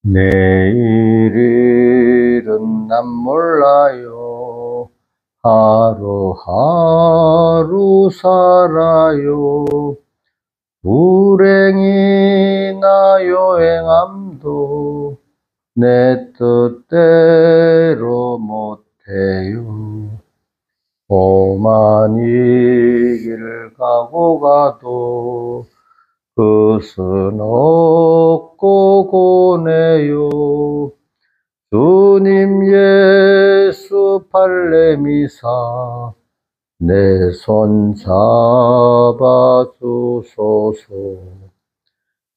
내일 일은 난 몰라요. 하루하루 살아요. 불행이나 요행함도 내 뜻대로 못해요. 험한 이 길 가고 가도 끝은 없고 고뇌요. 주님 예수 발레미사 내 손 잡아주소서.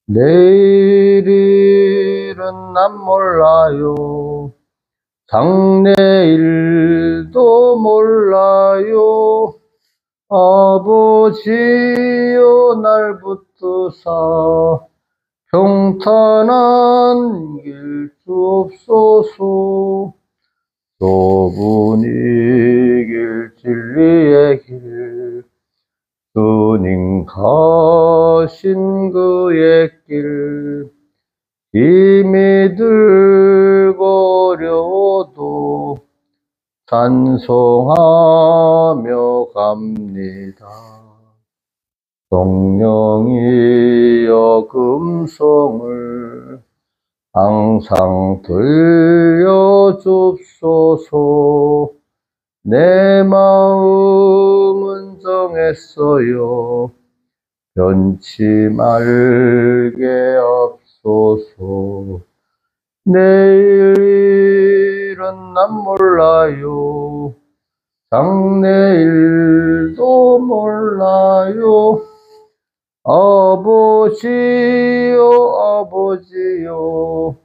내일 일은 난 몰라요. 장래일도 몰라요. 아버지여 날 붙드사 평탄한 길 주옵소서. 좁은 이 길 진리의 길 주님 가신 그의 길 힘이 들고 어려워도 찬송하며 갑니다. 성령이여 금성을 항상 들려줍소서. 내 마음은 정했어요. 변치 말게 앞소서. 내일 일은 난 몰라요. 장래일도 몰라요. 아버지요 아버지요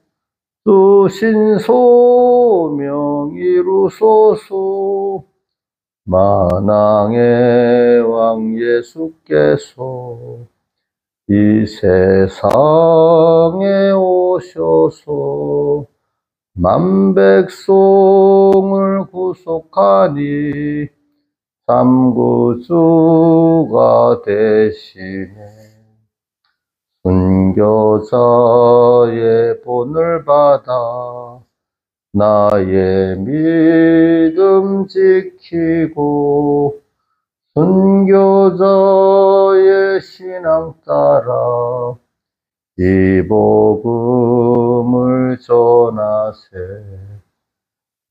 주신 소명 이루소서. 만왕의 왕 예수께서 이 세상에 오셔서 만백성을 구속하니 참 구주가 되시네. 순교자의 본을 받아 나의 믿음 지키고 순교자의 신앙 따라 이 복음을 전하세.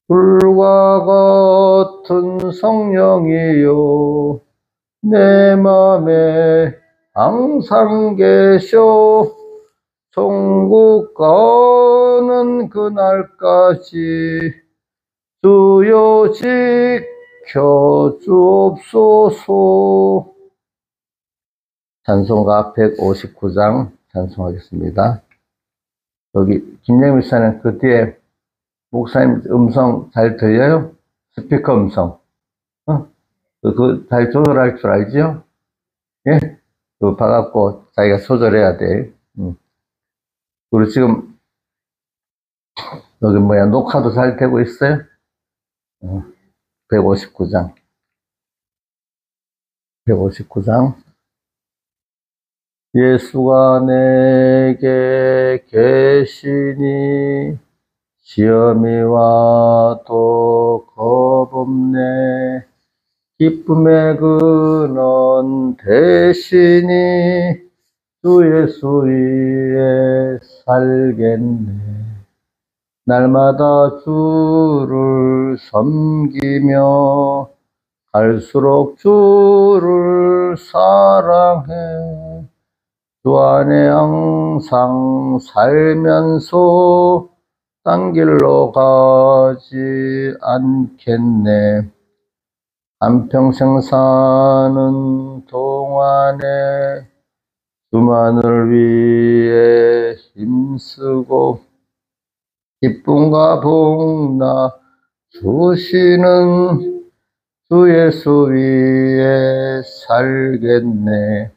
불과 같은 성령이여 내 맘에 항상 계셔. 천국 가는 그날까지 주여 지켜주옵소서. 찬송가 159장 찬송하겠습니다. 여기 김영미 목사는 그 뒤에 목사님 음성 잘 들려요? 스피커 음성. 그거 잘 조절할 줄 알지요? 예? 그거 봐갖고 자기가 조절해야 돼. 그리고 지금 여기 녹화도 잘 되고 있어요? 159장. 159장. 예수가 내게 계시니 시험이 와도 겁없네. 기쁨의 근원 되시니 주 예수 위에 살겠네. 날마다 주를 섬기며 갈수록 주를 사랑해. 주 안에 항상 살면서 딴 길로 가지 않겠네. 한평생 사는 동안에 주만을 위해 힘쓰고 기쁨과 복나 주시는 주 예수 위에 살겠네.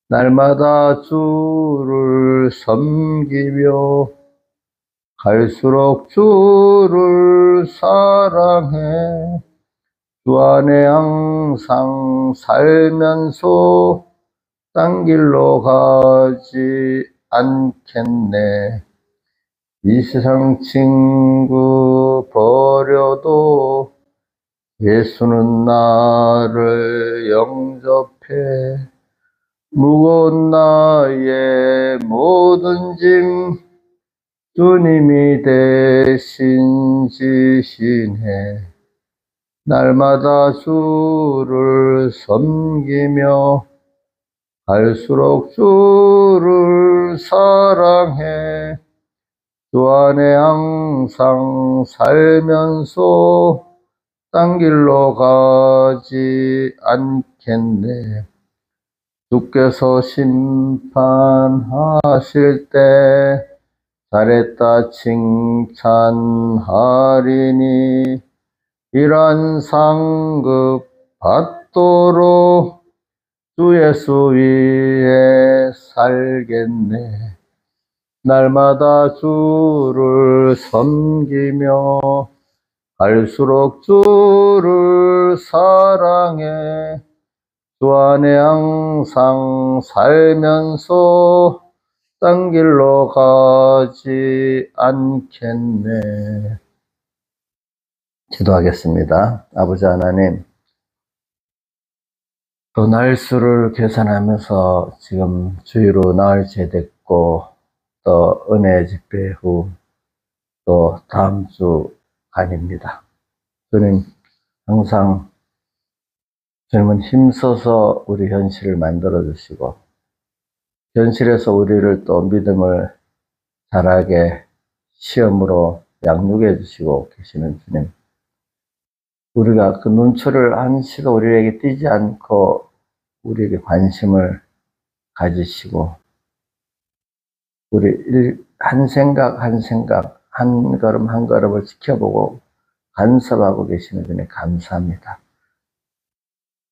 날마다 주를 섬기며 갈수록 주를 사랑해. 주 안에 항상 살면서 딴 길로 가지 않겠네. 이 세상 친구 버려도 예수는 나를 영접해 무거운 나의 모든 짐 주님이 대신 지시네. 날마다 주를 섬기며 갈수록 주를 사랑해 주 안에 항상 살면서 딴 길로 가지 않겠네. 주께서 심판하실 때 잘했다 칭찬하리니 이러한 상급 받도록 주 예수 위에 살겠네. 날마다 주를 섬기며 갈수록 주를 사랑해 주 안에 항상 살면서 딴 길로 가지 않겠네. 기도하겠습니다. 아버지 하나님, 또 날수를 계산하면서 지금 주의로 나흘째 됐고 또 은혜 집회 후 또 다음 주 아닙니다. 주님, 항상 주님은 힘써서 우리 현실을 만들어 주시고 현실에서 우리를 또 믿음을 자라게 시험으로 양육해 주시고 계시는 주님, 우리가 그 눈초를 한시도 우리에게 띄지 않고 우리에게 관심을 가지시고 우리 한 생각 한 생각 한 걸음 한 걸음을 지켜보고 간섭하고 계시는 주님 감사합니다.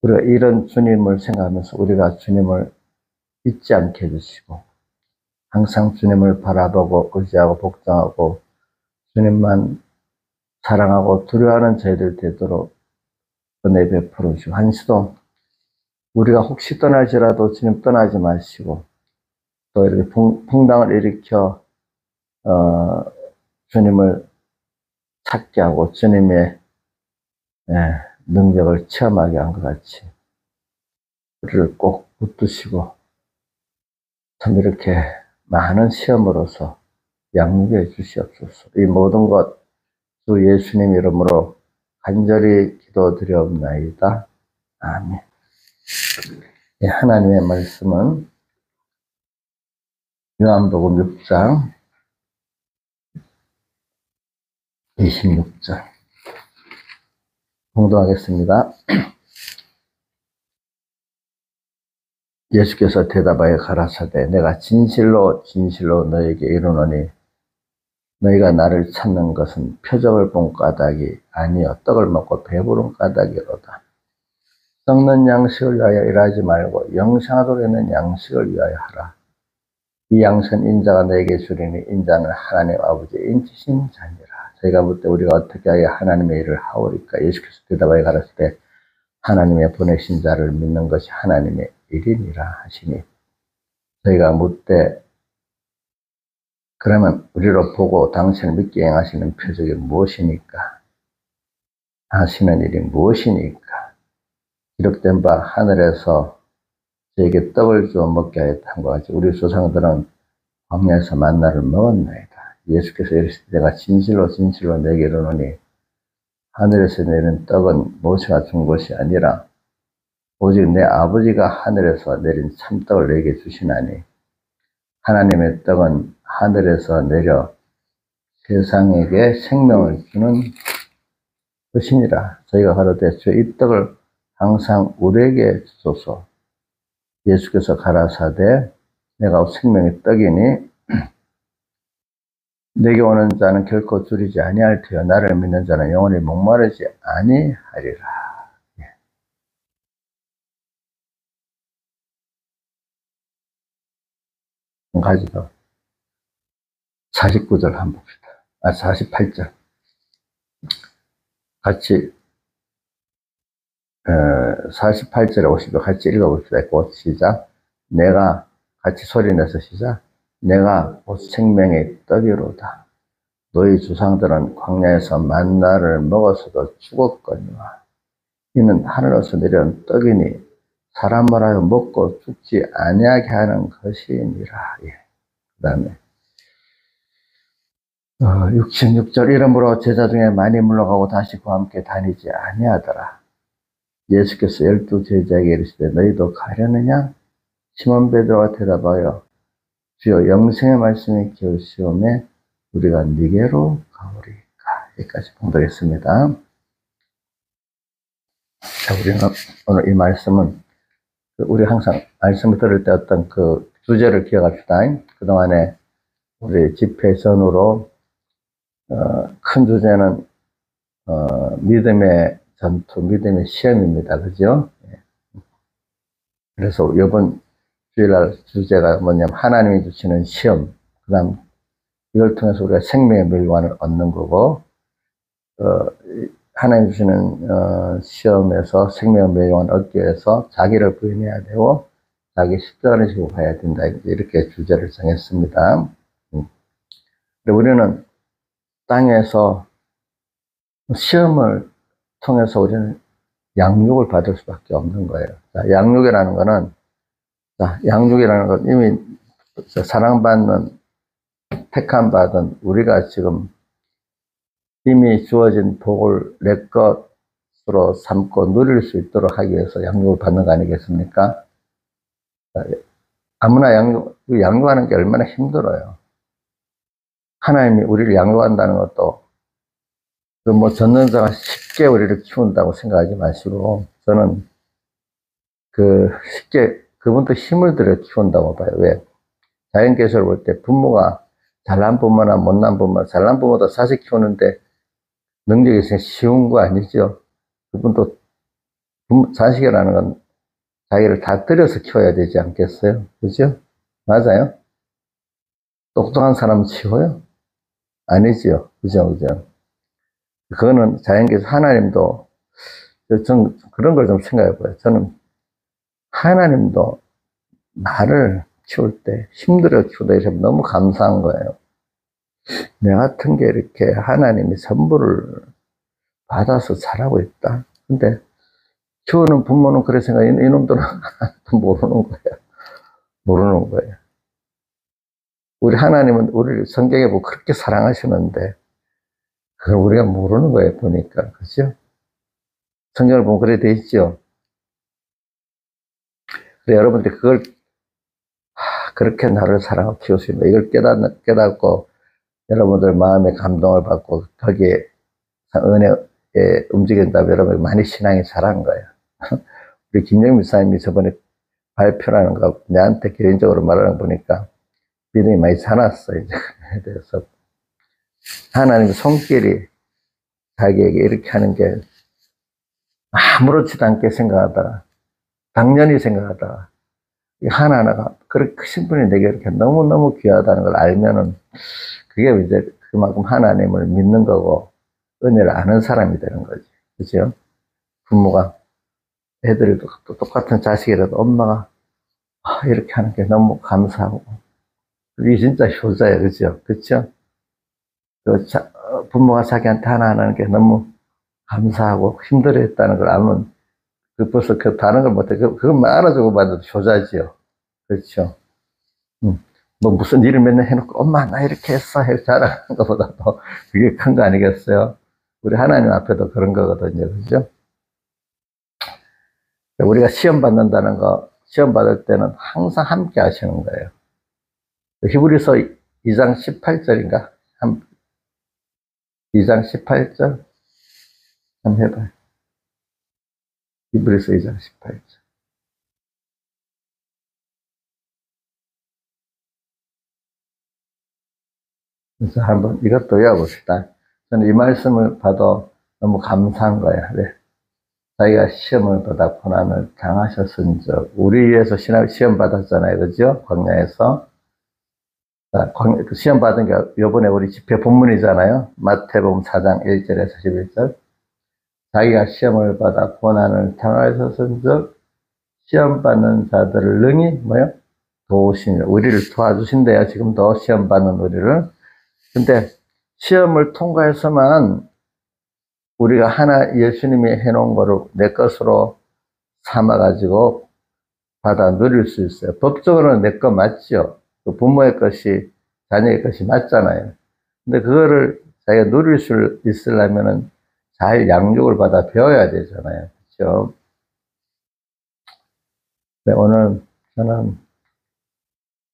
우리가 이런 주님을 생각하면서 우리가 주님을 잊지 않게 해주시고 항상 주님을 바라보고 의지하고 복종하고 주님만 사랑하고 두려워하는 저희들 되도록 은혜 베풀어 주시고 한시도 우리가 혹시 떠날지라도 주님 떠나지 마시고 또 이렇게 풍당을 일으켜 주님을 찾게 하고 주님의 능력을 체험하게 한 것 같이 우리를 꼭 붙드시고 참 이렇게 많은 시험으로서 양육해 주시옵소서. 이 모든 것 주 예수님 이름으로 간절히 기도드리옵나이다. 아멘. 하나님의 말씀은 요한복음 6장 26절 공독하겠습니다. 예수께서 대답하여 가라사대 내가 진실로 진실로 너에게 이르노니 너희가 나를 찾는 것은 표적을 본 까닭이 아니요 떡을 먹고 배부른 까닭이로다. 썩는 양식을 위하여 일하지 말고 영생하도록 있는 양식을 위하여 하라. 이 양식은 인자가 너에게 주리니 인자는 하나님 아버지의 인치신 자니라. 저희가 묻되 우리가 어떻게 하여 하나님의 일을 하오리까? 예수께서 대답하여 가라사대 하나님의 보내신 자를 믿는 것이 하나님의 일이니라 하시니 저희가 묻되 그러면 우리로 보고 당신을 믿게 행하시는 표적이 무엇이니까? 하시는 일이 무엇이니까? 기록된 바 하늘에서 저에게 떡을 주어 먹게 하였다는 것 같이 우리 조상들은 광야에서 만나를 먹었나이다. 예수께서 이르시되 내가 진실로 진실로 내게 이르노니 하늘에서 내린 떡은 모세가 준 것이 아니라 오직 내 아버지가 하늘에서 내린 참떡을 내게 주시나니 하나님의 떡은 하늘에서 내려 세상에게 생명을 주는 것이니라. 저희가 가로되 주 이 떡을 항상 우리에게 주소서. 예수께서 가라사대 내가 생명의 떡이니 내게 오는 자는 결코 줄이지 아니할 테여 나를 믿는 자는 영원히 목마르지 아니하리라. 한 가지 더 49절 한번 봅시다. 48절 같이 48절에 50절 같이 읽어봅시다. 곧 시작. 내가 같이 소리내서 시작. 내가 곧 생명의 떡이로다. 너희 조상들은 광야에서 만나를 먹어서도 죽었거니와 이는 하늘에서 내려온 떡이니 사람을 하여 먹고 죽지 아니하게 하는 것이니라. 예. 그 다음에 66절 이러므로 제자 중에 많이 물러가고 다시 그와 함께 다니지 아니하더라. 예수께서 12제자에게 이르시되 너희도 가려느냐? 시몬 베드로가 대답하여 주여 영생의 말씀이 기울시오매 우리가 네게로 가오리까. 여기까지 봉독했습니다. 자, 우리는 오늘 이 말씀은 우리 항상 말씀을 들을 때 어떤 그 주제를 기억합시다. 그동안에 우리 집회 전후로 큰 주제는 믿음의 전투, 믿음의 시험입니다. 그죠? 그래서 이번 주일날 주제가 뭐냐면 하나님이 주시는 시험, 그 다음 이걸 통해서 우리가 생명의 멸관을 얻는 거고 하나님 주시는 시험에서 생명의 멸관을 얻기 위해서 자기를 부인해야 되고 자기 십자가를 지고 가야 된다. 이렇게 주제를 정했습니다. 우리는 땅에서 시험을 통해서 우리는 양육을 받을 수밖에 없는 거예요. 자, 양육이라는 건 이미 사랑받는, 택함받은 우리가 지금 이미 주어진 복을 내 것으로 삼고 누릴 수 있도록 하기 위해서 양육을 받는 거 아니겠습니까? 아무나 양육하는 게 얼마나 힘들어요. 하나님이 우리를 양육한다는 것도 뭐 전능자가 쉽게 우리를 키운다고 생각하지 마시고 저는 쉽게 그분도 힘을 들여 키운다고 봐요. 왜? 자연계시를 볼 때 부모가 잘난 부모나 못난 부모, 잘난 부모도 자식 키우는데 능력이 있으면 쉬운 거 아니죠. 그분도 자식이라는 건 자기를 다 들여서 키워야 되지 않겠어요? 그죠? 맞아요? 똑똑한 사람은 치워요? 아니지요. 그죠? 그거는 자연계에서 하나님도, 전 그런 걸 좀 생각해 봐요. 저는 하나님도 나를 키울 때 힘들어 키우다 이러면 너무 감사한 거예요. 내 같은 게 이렇게 하나님이 선물을 받아서 자라고 있다. 근데 키우는 부모는 그래 생각해. 이놈들은 모르는 거예요. 우리 하나님은 우리를 성경에 보고 그렇게 사랑하시는데 그걸 우리가 모르는 거예요, 보니까. 그죠? 성경을 보면 그래 돼 있죠. 그래, 여러분들 그걸 그렇게 나를 사랑하고 키우십니다. 이걸 깨닫고 여러분들 마음에 감동을 받고 거기에 은혜에 움직인다면 여러분 많이 신앙이 자란 거예요. 우리 김영민 목사님이 저번에 발표라는 거 내한테 개인적으로 말하는 거 보니까 믿음이 많이 자랐어요. 이제 그래서 하나님의 손길이 자기에게 이렇게 하는 게 아무렇지도 않게 생각하다가 당연히 생각하다가 하나하나가 그렇게 크신 분이 내게 이렇게 너무너무 귀하다는 걸 알면은 그게 이제 그만큼 하나님을 믿는 거고 은혜를 아는 사람이 되는 거지. 그죠? 부모가 애들이 또 똑같은 자식이라도 엄마가 이렇게 하는 게 너무 감사하고 이게 진짜 효자예요. 그죠? 그쵸? 부모가 자기한테 하나 하는 게 너무 감사하고 힘들어 했다는 걸 알면 벌써 다른 걸 못해. 그것만 알아주고 봐도 효자지요. 그렇죠? 뭐 무슨 일을 맨날 해놓고 엄마 나 이렇게 했어 해 자랑하는 것보다도 그게 큰 거 아니겠어요? 우리 하나님 앞에도 그런 거거든요. 그죠? 우리가 시험 받는다는 거, 시험 받을 때는 항상 함께 하시는 거예요. 히브리서 2장 18절인가? 2장 18절? 한번 해봐요. 히브리서 2장 18절. 그래서 한번 이것도 외워봅시다. 저는 이 말씀을 봐도 너무 감사한 거예요. 네. 자기가 시험을 받아 고난을 당하셨은즉 우리 위해서 시험 받았잖아요. 그죠? 광야에서. 시험 받은 게 요번에 우리 집회 본문이잖아요. 마태복음 4장 1절에서 11절. 자기가 시험을 받아 고난을 당하셨은즉 시험 받는 자들을 능히 뭐요? 도우시니 우리를 도와주신대요. 지금도 시험 받는 우리를. 근데 시험을 통과해서만 우리가 하나 예수님이 해놓은 거를 내 것으로 삼아가지고 받아 누릴 수 있어요. 법적으로는 내 거 맞죠. 그 부모의 것이 자녀의 것이 맞잖아요. 근데 그거를 자기가 누릴 수 있으려면은 잘 양육을 받아 배워야 되잖아요. 그렇죠? 오늘 저는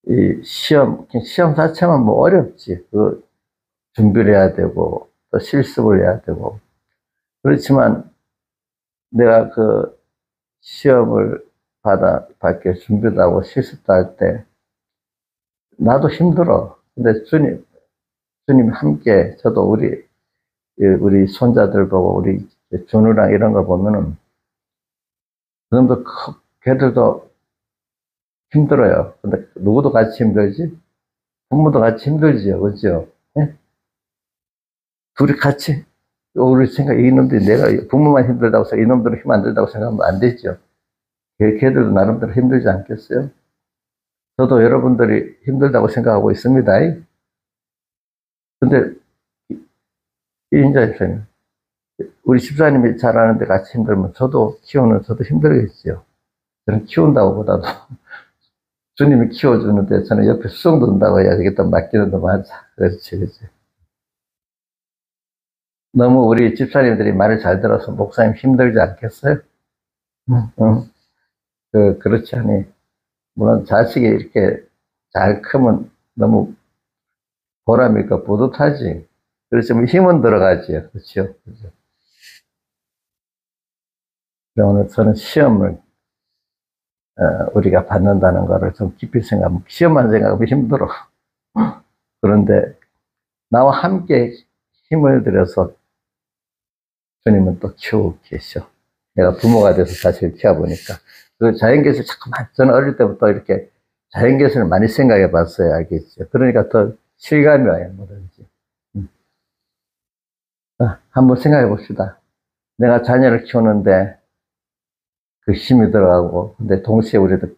이 시험 자체만 뭐 어렵지. 그 준비를 해야 되고 또 실습을 해야 되고 그렇지만 내가 그 시험을 받게 준비도 하고 실습도 할 때 나도 힘들어. 근데 주님 함께 저도 우리 손자들 보고 우리 준우랑 이런 거 보면은 그놈도 걔들도 힘들어요. 근데 누구도 같이 힘들지? 부모도 같이 힘들지요. 그죠? 예? 둘이 같이 우리 생각 이놈들이 내가 부모만 힘들다고 해서 이놈들은 힘 안 들다고 생각하면 안 되죠. 걔들도 나름대로 힘들지 않겠어요? 저도 여러분들이 힘들다고 생각하고 있습니다. 근데 이제 우리 집사님이 잘하는데 같이 힘들면 저도 힘들겠죠. 저는 키운다고 보다도 주님이 키워주는데 저는 옆에 수성 둔다고 해야 되겠다. 맡기는 거 맞아. 그렇지, 그렇지. 너무 우리 집사님들이 말을 잘 들어서 목사님 힘들지 않겠어요? 응. 그렇지 않니? 물론 자식이 이렇게 잘 크면 너무 보람 있고 뿌듯하지. 그렇지만 힘은 들어가지요. 그렇죠? 그렇죠. 오늘 저는 시험을 우리가 받는다는 거를 좀 깊이 생각하면 시험만 생각하면 힘들어. 그런데 나와 함께 힘을 들여서 주님은 또 키우고 계셔. 내가 부모가 돼서 자식을 키워보니까 그 자연계술 자꾸만 저는 어릴 때부터 이렇게 자연계술을 많이 생각해 봤어요. 알겠죠? 그러니까 더 실감이 와요. 뭐든지. 한번 생각해 봅시다. 내가 자녀를 키우는데 그 힘이 들어가고 근데 동시에 우리도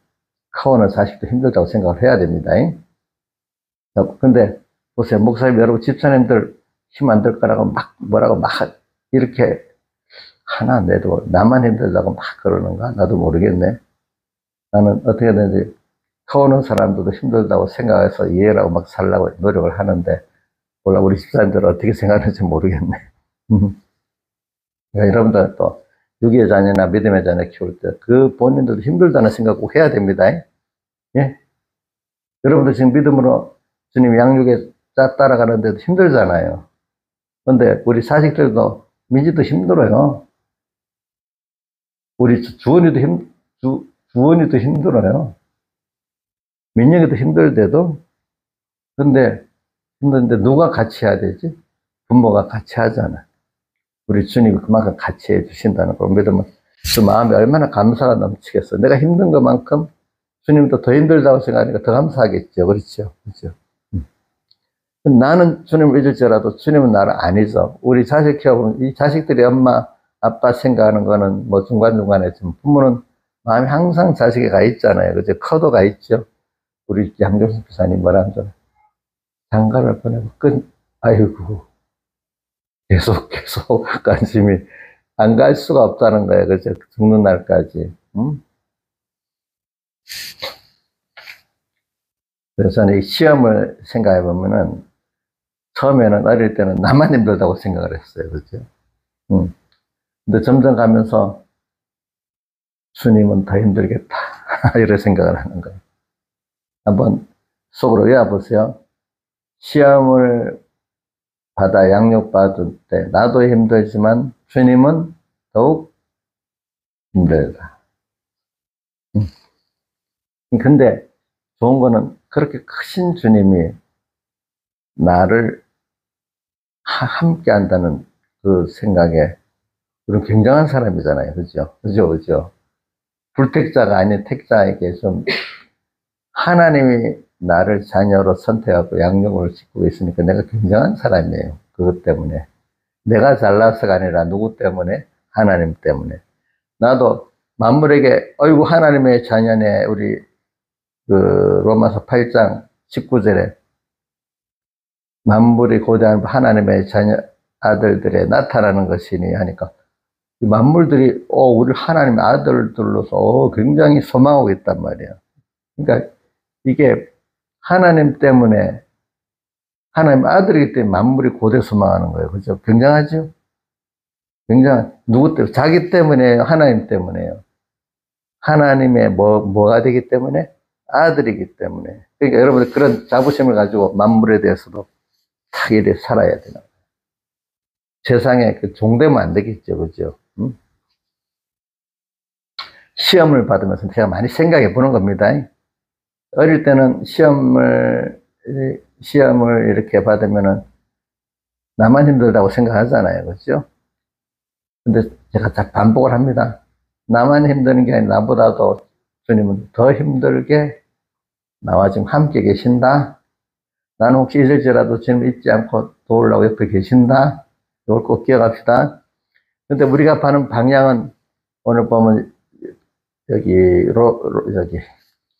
커오는 자식도 힘들다고 생각을 해야 됩니다. 근데 보세요. 목사님 여러분 집사님들 힘 안 들 거라고 뭐라고 이렇게 하나 내도 나만 힘들다고 그러는가? 나도 모르겠네. 나는 어떻게든지 커오는 사람들도 힘들다고 생각해서 이해를 하고 살라고 노력을 하는데 몰라 우리 집사님들은 어떻게 생각하는지 모르겠네. 그러니까 여러분들 또 육의 자녀나 믿음의 자녀 키울 때 그 본인들도 힘들다는 생각 꼭 해야 됩니다. 예? 여러분들 지금 믿음으로 주님 양육에 따라가는데도 힘들잖아요. 근데 우리 자식들도 민지도 힘들어요. 우리 주원이도 힘들어요. 민영이도 힘들대도 근데 힘든데 누가 같이 해야 되지? 부모가 같이 하잖아. 우리 주님이 그만큼 같이 해주신다는 걸 믿으면 그 마음이 얼마나 감사가 넘치겠어. 내가 힘든 것만큼 주님도 더 힘들다고 생각하니까 더 감사하겠죠. 그렇죠? 그렇죠? 나는 주님을 잊을지라도 주님은 나를 안 잊어. 우리 자식 키워보면 이 자식들이 엄마, 아빠 생각하는 거는 뭐 중간중간에 좀 부모는 마음이 항상 자식에 가 있잖아요. 그죠? 커도 가 있죠. 우리 양정수 부사님 뭐라 하죠? 장가를 보내고 아이고. 계속 관심이 안 갈 수가 없다는 거예요. 그죠? 죽는 날까지. 응? 그래서 이 시험을 생각해 보면은 처음에는 어릴 때는 나만 힘들다고 생각을 했어요. 그죠? 응. 근데 점점 가면서 주님은 더 힘들겠다. 이런 생각을 하는 거예요. 한번 속으로 외워보세요. 시험을 받아 양육받을 때 나도 힘들지만 주님은 더욱 힘들다. 근데 좋은 거는 그렇게 크신 주님이 나를 함께 한다는 그 생각에 그런 굉장한 사람이잖아요. 그죠? 그죠? 불택자가 아닌 택자에게 좀 하나님이 나를 자녀로 선택하고 양육을 시키고 있으니까 내가 굉장한 사람이에요. 그것 때문에. 내가 잘나서가 아니라 누구 때문에? 하나님 때문에. 나도 만물에게 어이구 하나님의 자녀네 우리 그 로마서 8장 19절에 만물이 고대한 하나님의 자녀, 아들들에 나타나는 것이니 하니까, 이 만물들이, 우리 하나님의 아들들로서, 굉장히 소망하고 있단 말이에요. 그러니까, 이게 하나님 때문에, 하나님 아들이기 때문에 만물이 고대 소망하는 거예요. 그죠? 굉장하죠? 누구 때문에? 자기 때문에, 하나님 때문에요. 하나님의 뭐가 되기 때문에? 아들이기 때문에. 그러니까 여러분들 그런 자부심을 가지고 만물에 대해서도 탁 이렇게 살아야 되는 거예요. 세상에 종되면 안 되겠죠. 그죠? 응? 시험을 받으면서 제가 많이 생각해 보는 겁니다. 어릴 때는 시험을 이렇게 받으면은 나만 힘들다고 생각하잖아요. 그죠? 근데 제가 자 반복을 합니다. 나만 힘드는 게 아니라 나보다도 주님은 더 힘들게 나와 지금 함께 계신다. 나는 혹시 잊을지라도 주님 잊지 않고 도우려고 옆에 계신다. 이걸 꼭 기억합시다. 근데 우리가 가는 방향은 오늘 보면 여기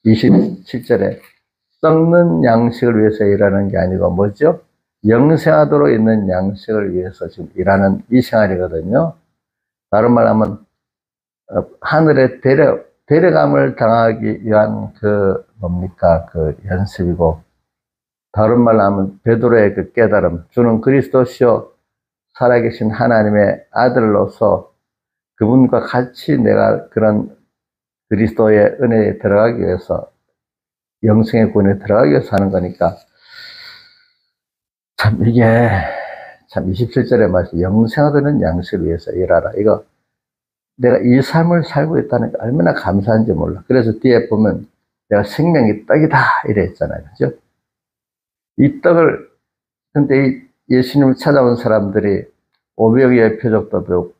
27절에 썩는 양식을 위해서 일하는 게 아니고 뭐죠? 영생하도록 있는 양식을 위해서 지금 일하는 이 생활이거든요. 다른 말 하면 하늘의 데려감을 당하기 위한 뭡니까? 연습이고, 다른 말로 하면 베드로의 깨달음, 주는 그리스도시요 살아계신 하나님의 아들로서 그분과 같이 내가 그런 그리스도의 은혜에 들어가기 위해서, 영생의 구원에 들어가기 위해서 하는 거니까, 참 이게 참 27절의 말씀, 영생하도록 양식을 위해서 일하라. 이거 내가 이 삶을 살고 있다는 게 얼마나 감사한지 몰라. 그래서 뒤에 보면 내가 생명이 떡이다 이래 했잖아요. 그죠? 이 떡을, 근데 이 예수님을 찾아온 사람들이 500여의 표적도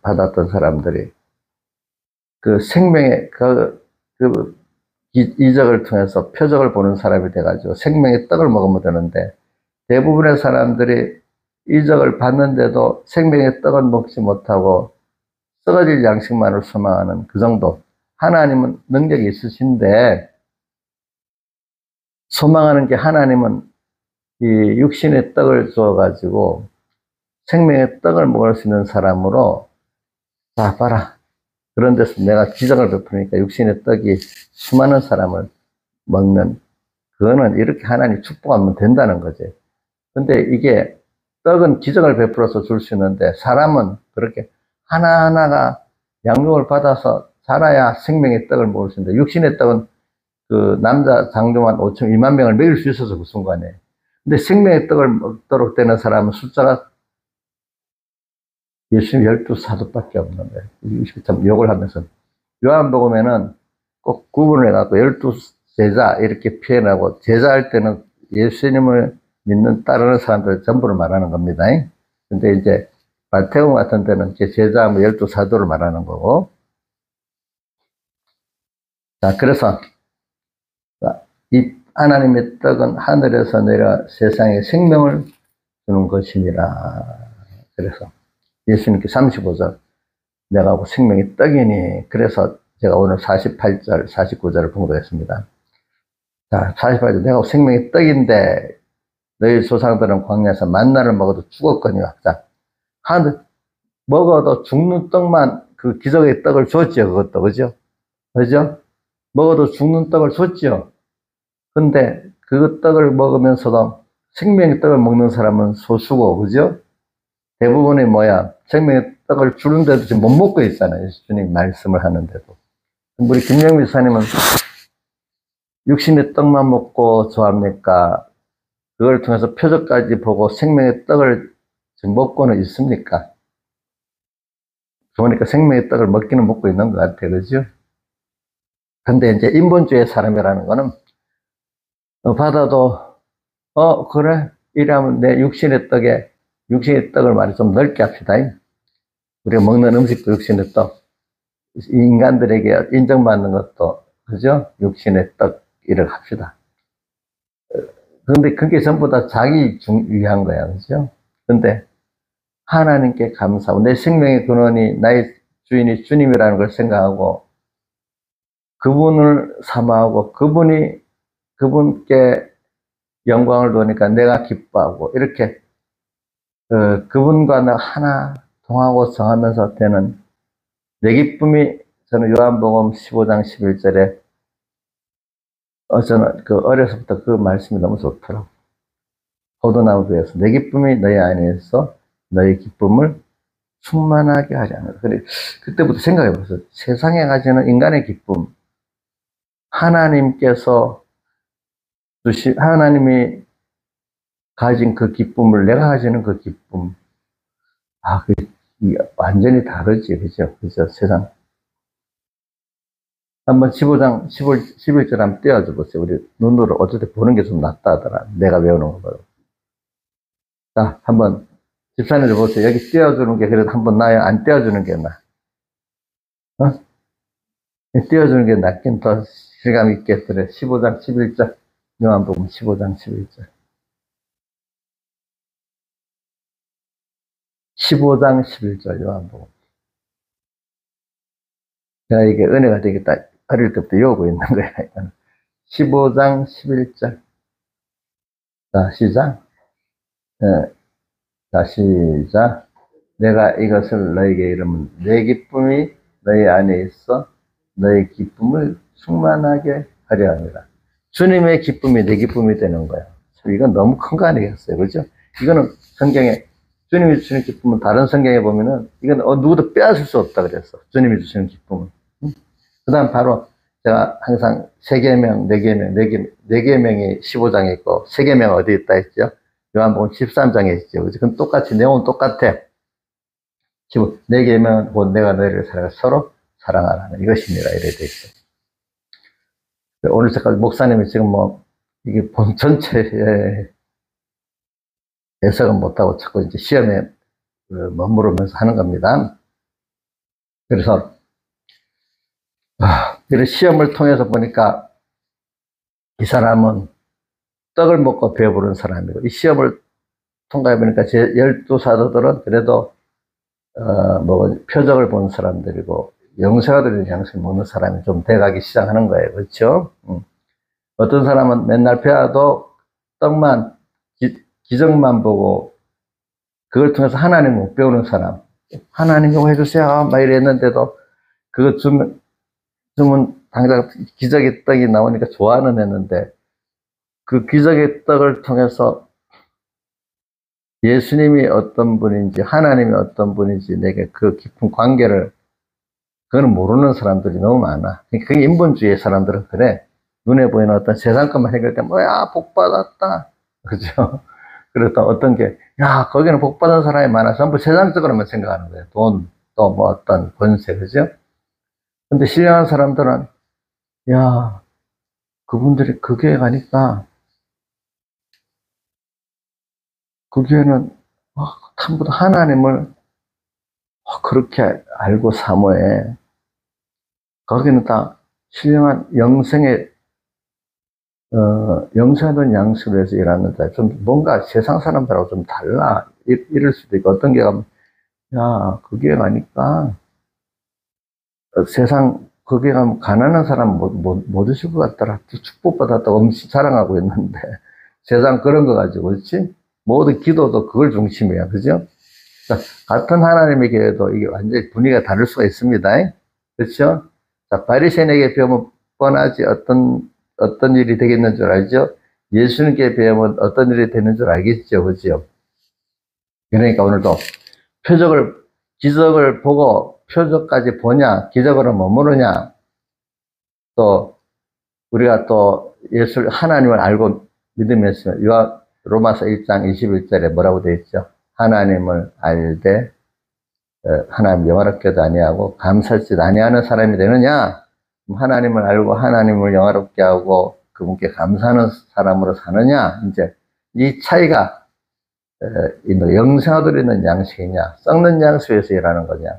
받았던 사람들이 그 생명의 이적을 통해서 표적을 보는 사람이 돼가지고 생명의 떡을 먹으면 되는데, 대부분의 사람들이 이적을 받는데도 생명의 떡은 먹지 못하고 썩어질 양식만을 소망하는 그 정도. 하나님은 능력이 있으신데, 소망하는 게 하나님은 이 육신의 떡을 주어가지고 생명의 떡을 먹을 수 있는 사람으로, 자, 봐라. 그런 데서 내가 기적을 베푸니까 육신의 떡이 수많은 사람을 먹는, 그거는 이렇게 하나님 축복하면 된다는 거지. 근데 이게 떡은 기적을 베풀어서 줄 수 있는데, 사람은 그렇게 하나하나가 양육을 받아서 자라야 생명의 떡을 먹을 수 있는데, 육신의 떡은 그 남자 장로만 5천 2만 명을 먹일 수 있어서 그 순간에. 근데 생명의 떡을 먹도록 되는 사람은 숫자가 예수님 12사도밖에 없는 거예요. 참 욕을 하면서. 요한복음에는 꼭 구분을 해갖고 12제자 이렇게 표현하고, 제자할 때는 예수님을 믿는 따르는 사람들 전부를 말하는 겁니다. 근데 이제 마태복음 같은 데는 제자하면 12사도를 말하는 거고. 자, 그래서 이 하나님의 떡은 하늘에서 내려 세상에 생명을 주는 것이니라. 그래서 예수님께 35절, 내가 생명의 떡이니. 그래서 제가 오늘 48절, 49절을 봉독했습니다. 자, 48절, 내가 생명의 떡인데 너희 조상들은 광야에서 만나를 먹어도 죽었거니와. 자, 먹어도 죽는 떡만, 그 기적의 떡을 줬죠. 그것도. 그죠? 그죠? 먹어도 죽는 떡을 줬죠. 근데 그 떡을 먹으면서도 생명의 떡을 먹는 사람은 소수고, 그죠? 대부분이 생명의 떡을 주는데도 지금 못 먹고 있잖아요. 주님 말씀을 하는데도. 우리 김영미 사님은 육신의 떡만 먹고 좋아합니까? 그걸 통해서 표적까지 보고 생명의 떡을 지금 먹고는 있습니까? 그러니까 생명의 떡을 먹기는 먹고 있는 것 같아요. 그죠? 근데 이제 인본주의 사람이라는 거는 받아도 그래? 이러면 내 육신의 떡을 말이 좀 넓게 합시다. 우리가 먹는 음식도 육신의 떡, 인간들에게 인정받는 것도, 그죠? 육신의 떡, 이렇게 합시다. 그런데 그게 전부 다 자기 위한 거야. 그죠? 근데 하나님께 감사하고, 내 생명의 근원이 나의 주인이 주님이라는 걸 생각하고, 그분을 사모하고, 그분께 영광을 도니까 내가 기뻐하고, 이렇게 그분과 나 하나 통하고 성하면서 되는 내 기쁨이, 저는 요한복음 15장 11절에 저는 어려서부터 그 말씀이 너무 좋더라고요. 포도나무에서 내 기쁨이 너희 안에 있어 너희 기쁨을 충만하게 하려는. 그래, 그때부터 생각해 보세요. 세상에 가지는 인간의 기쁨, 하나님께서 하나님이 가진 그 기쁨을 내가 가지는 그 기쁨, 완전히 다르지, 그죠? 그죠? 세상. 한번 15장, 11절 한번 떼어줘 보세요. 우리 눈으로 어쨌든 보는 게 좀 낫다 하더라. 내가 외우는 거. 자, 한번 집사님들 보세요. 여기 떼어주는 게 그래도 한번 나아요? 안 떼어주는 게 나아? 어? 떼어주는 게 낫긴 더 실감 있겠더래. 15장 11절. 요한복음 15장 11절. 15장 11절 요한복음. 제가 이게 은혜가 되겠다. 어릴 때부터 외우고 있는 거야. 15장 11절. 자, 시작. 네. 자, 시작. 내가 이것을 너에게 이르면 내 기쁨이 너희 안에 있어 너희 기쁨을 충만하게 하려 합니다. 주님의 기쁨이 내 기쁨이 되는 거예요. 이건 너무 큰 거 아니겠어요? 그죠? 이거는 성경에, 주님이 주시는 기쁨은 다른 성경에 보면은 이건 누구도 빼앗을 수 없다 그랬어. 주님이 주시는 기쁨은. 그 다음 바로 제가 항상 세계명, 네계명이 15장에 있고, 세계명 어디 있다 했죠? 요한복음 13장에 있죠. 그건 똑같이, 내용은 똑같아. 네 계명은 곧 내가 너희를 사랑해 서로 사랑하라는 이것입니다. 이래 돼 있어. 오늘 제가 목사님이 지금 이게 본 전체에 해석은 못하고 자꾸 이제 시험에 머무르면서 하는 겁니다. 그래서 이런 시험을 통해서 보니까 이 사람은 떡을 먹고 배부른 사람이고, 이 시험을 통과해 보니까 제 12사도들은 그래도 표적을 본 사람들이고, 영세가 되는 양식을 먹는 사람이 좀 돼가기 시작하는 거예요. 그렇죠? 어떤 사람은 맨날 배워도 떡만, 기적만 보고, 그걸 통해서 하나님 못 배우는 사람. 하나님 이거 해주세요. 막 이랬는데도, 그거 주면 당장 기적의 떡이 나오니까 좋아는 했는데, 그 기적의 떡을 통해서 예수님이 어떤 분인지, 하나님이 어떤 분인지, 내게 그 깊은 관계를, 그거는 모르는 사람들이 너무 많아. 그게 인본주의 사람들은 그래. 눈에 보이는 어떤 세상 것만 해결 때, 뭐야, 복 받았다. 그죠? 그래서 어떤 게, 야, 거기는 복 받은 사람이 많아. 전부 세상적으로만 생각하는 거예요. 돈, 또 뭐 어떤 권세, 그죠? 근데 신령한 사람들은, 야, 그분들이 그 교회 가니까, 그 교회는, 전부 다 하나님을 그렇게 알고 사모해. 거기는 다 신령한 영생하던 양식으로 해서 일하는데, 좀 뭔가 세상 사람들하고 좀 달라. 이럴 수도 있고, 어떤 게 가면, 야, 거기에 가니까, 세상, 거기에 가면 가난한 사람 못 드실 것 같더라. 축복받았다고 엄청 자랑하고 있는데, 세상 그런 거 가지고, 그렇지? 모든 기도도 그걸 중심이야. 그죠? 자, 같은 하나님의 교회도 이게 완전히 분위기가 다를 수가 있습니다. 그렇죠? 자, 바리새인에게 배우면 뻔하지 어떤 일이 되겠는 줄 알죠? 예수님께 배우면 어떤 일이 되는 줄 알겠죠? 그죠? 그러니까 오늘도 기적을 보고 표적까지 보냐, 기적으로 머무르냐, 또 우리가 또 하나님을 알고 믿으면서 로마서 1장 21절에 뭐라고 되어 있죠? 하나님을 알되 하나님 영화롭게도 아니하고 감사할지도 아니하는 사람이 되느냐? 하나님을 알고 하나님을 영화롭게 하고 그분께 감사하는 사람으로 사느냐? 이제 이 차이가 영생하도록 있는 양식이냐, 썩는 양식에서 일하는 거냐.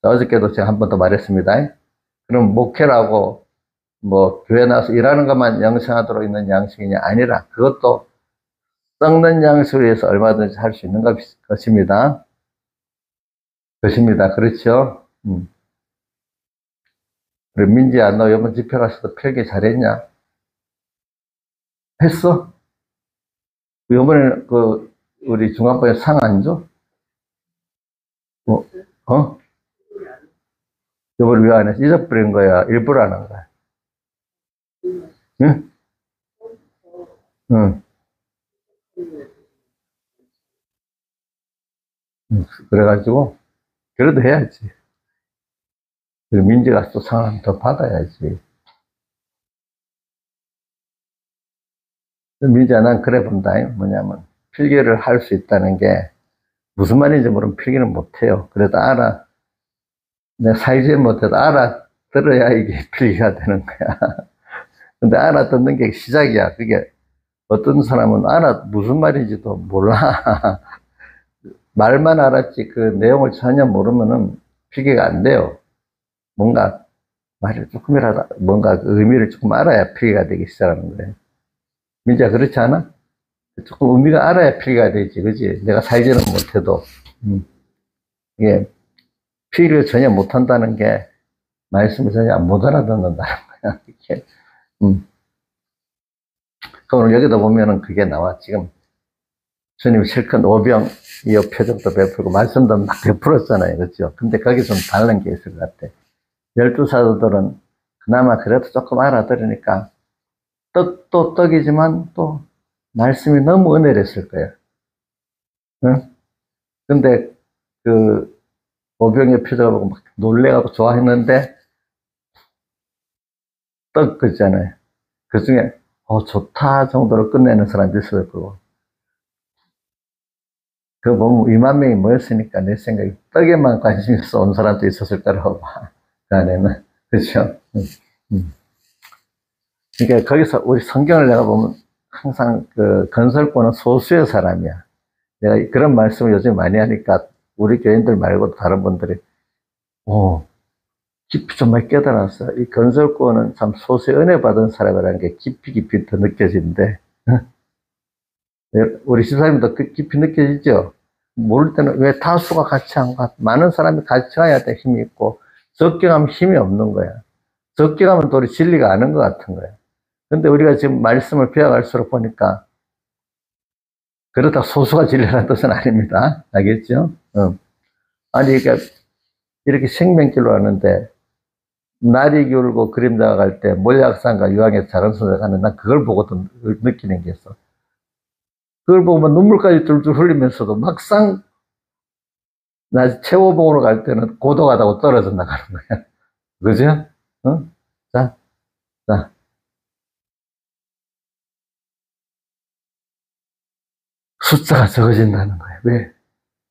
어저께도 제가 한 번 더 말했습니다. 그럼 목회라고 교회 나와서 일하는 것만 영생하도록 있는 양식이냐? 아니라 그것도 썩는 양식을 위해서 얼마든지 할 수 있는 것입니다. 그렇죠? 그래, 민지야, 너 이번 집회 가서도 필기 잘했냐? 했어? 이번에 우리 중학교에 상 안 줘? 어? 이번에 왜 안 해? 잊어버린 거야? 일부러 안 한 거야? 응? 응. 그래가지고, 그래도 해야지. 그리고 민지가 또 상을 더 받아야지. 민지야, 난 그래 본다. 뭐냐면, 필기를 할 수 있다는 게, 무슨 말인지 모르면 필기는 못해요. 그래도 내가 사이즈에 못해도 알아들어야 이게 필기가 되는 거야. 근데 알아듣는 게 시작이야. 그게 어떤 사람은 무슨 말인지도 몰라. 말만 알았지 그 내용을 전혀 모르면은 필기가 안 돼요. 뭔가 말을 조금이라도 뭔가 그 의미를 조금 알아야 필기가 되기 시작하는 거예요. 민지야 그렇지 않아? 조금 의미가 알아야 필기가 되지, 그지? 내가 살지는 못해도 이게 필기를 전혀 못한다는 게 말씀을 전혀 못 알아듣는다는 거야. 이렇게. 오늘 여기다 보면은 그게 나와. 지금 주님 실컷 오병이어 표적도 베풀고 말씀도 막 베풀었잖아요. 그렇죠? 근데 거기 좀 다른 게 있을 것 같아. 12사도들은 그나마 그래도 조금 알아들으니까 떡도 떡이지만 또 말씀이 너무 은혜랬을 거예요. 응? 근데 그 오병이어 표적을 보고 막 놀래가지고 좋아했는데 떡 그잖아요. 그 중에 좋다 정도로 끝내는 사람도 있을 거고. 그거 보면 2만 명이 모였으니까 내 생각에 떡에만 관심이 있어 온 사람도 있었을 거라고 봐. 그 안에는. 그렇죠? 그러니까 거기서 우리 성경을 내가 보면 항상 그 건설권은 소수의 사람이야. 내가 그런 말씀을 요즘 많이 하니까 우리 교인들 말고도 다른 분들이 깊이 좀 많이 깨달았어. 이 건설권은 참 소수의 은혜 받은 사람이라는 게 깊이 더 느껴지는데 우리 집사님도 깊이 느껴지죠? 모를 때는 왜 다수가 같이 안 가? 많은 사람이 같이 가야 돼 힘이 있고 적게 가면 힘이 없는 거야. 적게 가면 또 우리 진리가 아는 것 같은 거야. 근데 우리가 지금 말씀을 배워갈수록 보니까 그렇다 소수가 진리라는 뜻은 아닙니다. 알겠죠? 아니 그러니까 이렇게 생명길로 하는데 날이 기울고 그림자가 갈 때 몰약산과 유황의 작은 손을 가는 난 그걸 보고도 느끼는 게 있어. 그걸 보면 눈물까지 줄줄 흘리면서도 막상 나 최고봉으로 갈 때는 고도가다고 떨어져 나가는 거야. 그죠? 자, 자. 숫자가 적어진다는 거예요. 왜?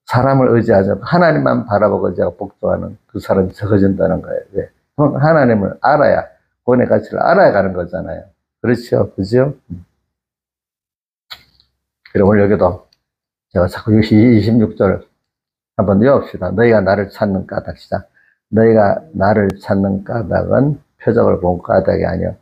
사람을 의지하지 않고 하나님만 바라보고 의지하고 복종하는 그 사람이 적어진다는 거예요. 왜? 하나님을 알아야, 본의 가치를 알아야 가는 거잖아요. 그렇죠? 그죠? 그리고 오늘 여기도 제가 자꾸 26절 한번 외웁시다. 너희가 나를 찾는 까닭 시작. 너희가 나를 찾는 까닭은 표적을 본 까닭이 아니요